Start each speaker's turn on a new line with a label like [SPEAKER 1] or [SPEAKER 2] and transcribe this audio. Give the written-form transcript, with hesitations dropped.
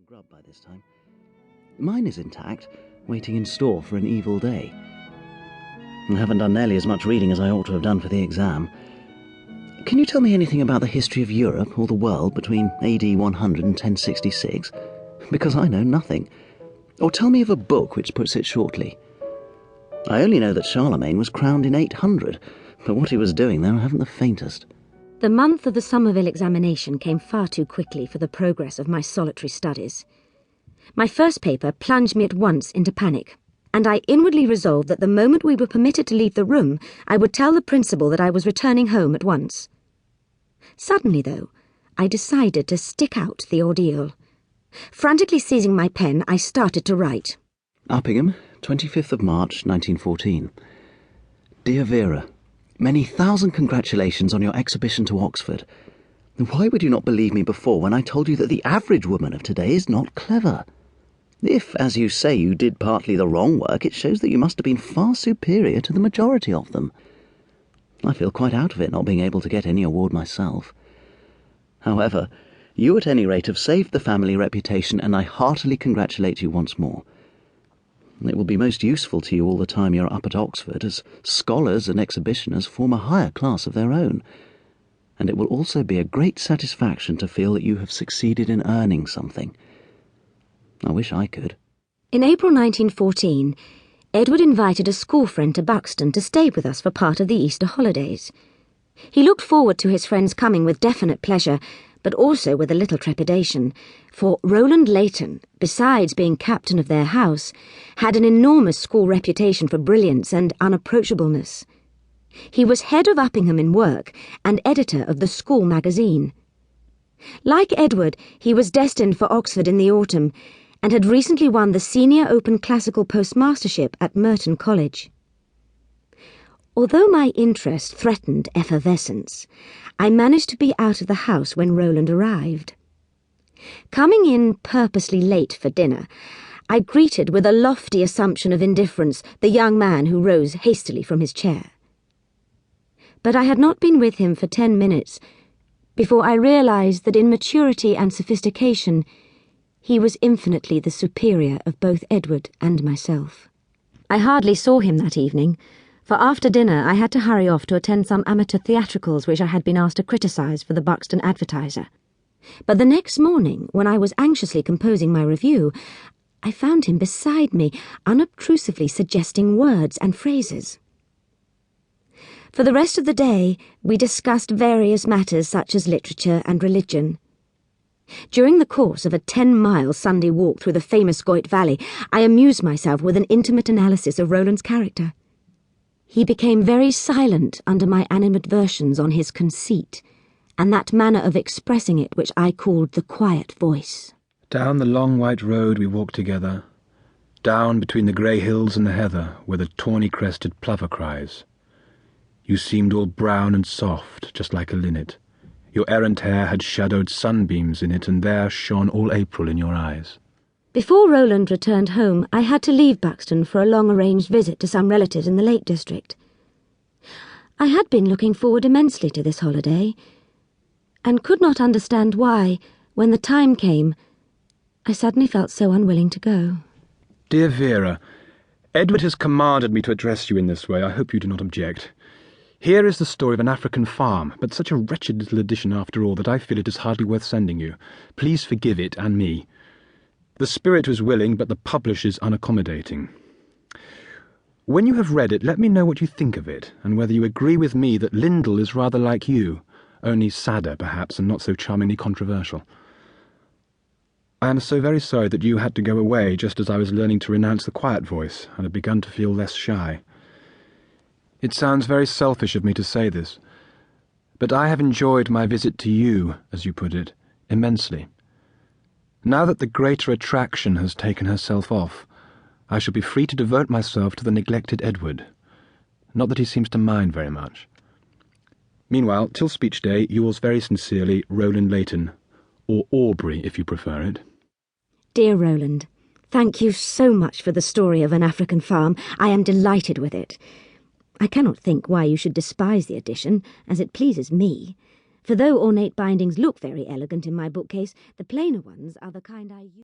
[SPEAKER 1] grub by this time. Mine is intact, waiting in store for an evil day. I haven't done nearly as much reading as I ought to have done for the exam. Can you tell me anything about the history of Europe or the world between AD 100 and 1066? Because I know nothing. Or tell me of a book which puts it shortly. I only know that Charlemagne was crowned in 800, but what he was doing there I haven't the faintest.
[SPEAKER 2] The month of the Somerville examination came far too quickly for the progress of my solitary studies. My first paper plunged me at once into panic, and I inwardly resolved that the moment we were permitted to leave the room, I would tell the principal that I was returning home at once. Suddenly, though, I decided to stick out the ordeal. Frantically seizing my pen, I started to write.
[SPEAKER 1] Uppingham, 25th of March, 1914. Dear Vera, many thousand congratulations on your exhibition to Oxford. Why would you not believe me before when I told you that the average woman of today is not clever? If, as you say, you did partly the wrong work, it shows that you must have been far superior to the majority of them. I feel quite out of it not being able to get any award myself. However, you at any rate have saved the family reputation, and I heartily congratulate you once more. It will be most useful to you all the time you're up at Oxford, as scholars and exhibitioners form a higher class of their own. And it will also be a great satisfaction to feel that you have succeeded in earning something. I wish I could.
[SPEAKER 2] In April 1914, Edward invited a school friend to Buxton to stay with us for part of the Easter holidays. He looked forward to his friend's coming with definite pleasure, but also with a little trepidation, for Roland Leighton, besides being captain of their house, had an enormous school reputation for brilliance and unapproachableness. He was head of Uppingham in work and editor of the school magazine. Like Edward, he was destined for Oxford in the autumn, and had recently won the Senior Open Classical Postmastership at Merton College. Although my interest threatened effervescence, I managed to be out of the house when Roland arrived. Coming in purposely late for dinner, I greeted with a lofty assumption of indifference the young man who rose hastily from his chair. But I had not been with him for 10 minutes before I realized that in maturity and sophistication he was infinitely the superior of both Edward and myself. I hardly saw him that evening, for after dinner I had to hurry off to attend some amateur theatricals which I had been asked to criticise for the Buxton Advertiser. But the next morning, when I was anxiously composing my review, I found him beside me, unobtrusively suggesting words and phrases. For the rest of the day, we discussed various matters such as literature and religion. During the course of a 10-mile Sunday walk through the famous Goyt Valley, I amused myself with an intimate analysis of Roland's character. He became very silent under my animadversions on his conceit, and that manner of expressing it which I called the quiet voice.
[SPEAKER 3] Down the long white road we walked together, down between the grey hills and the heather where the tawny-crested plover cries. You seemed all brown and soft, just like a linnet. Your errant hair had shadowed sunbeams in it, and there shone all April in your eyes.
[SPEAKER 2] Before Roland returned home, I had to leave Buxton for a long-arranged visit to some relatives in the Lake District. I had been looking forward immensely to this holiday, and could not understand why, when the time came, I suddenly felt so unwilling to go.
[SPEAKER 3] Dear Vera, Edward has commanded me to address you in this way. I hope you do not object. Here is the story of an African farm, but such a wretched little edition after all that I feel it is hardly worth sending you. Please forgive it and me. The spirit was willing, but the publishers unaccommodating. When you have read it, let me know what you think of it, and whether you agree with me that Lyndall is rather like you, only sadder, perhaps, and not so charmingly controversial. I am so very sorry that you had to go away just as I was learning to renounce the quiet voice, and had begun to feel less shy. It sounds very selfish of me to say this, but I have enjoyed my visit to you, as you put it, immensely. Now that the greater attraction has taken herself off, I shall be free to devote myself to the neglected Edward. Not that he seems to mind very much. Meanwhile, till speech day, yours very sincerely, Roland Leighton, or Aubrey, if you prefer it.
[SPEAKER 2] Dear Roland, thank you so much for the story of an African farm. I am delighted with it. I cannot think why you should despise the edition, as it pleases me, for though ornate bindings look very elegant in my bookcase, the plainer ones are the kind I use.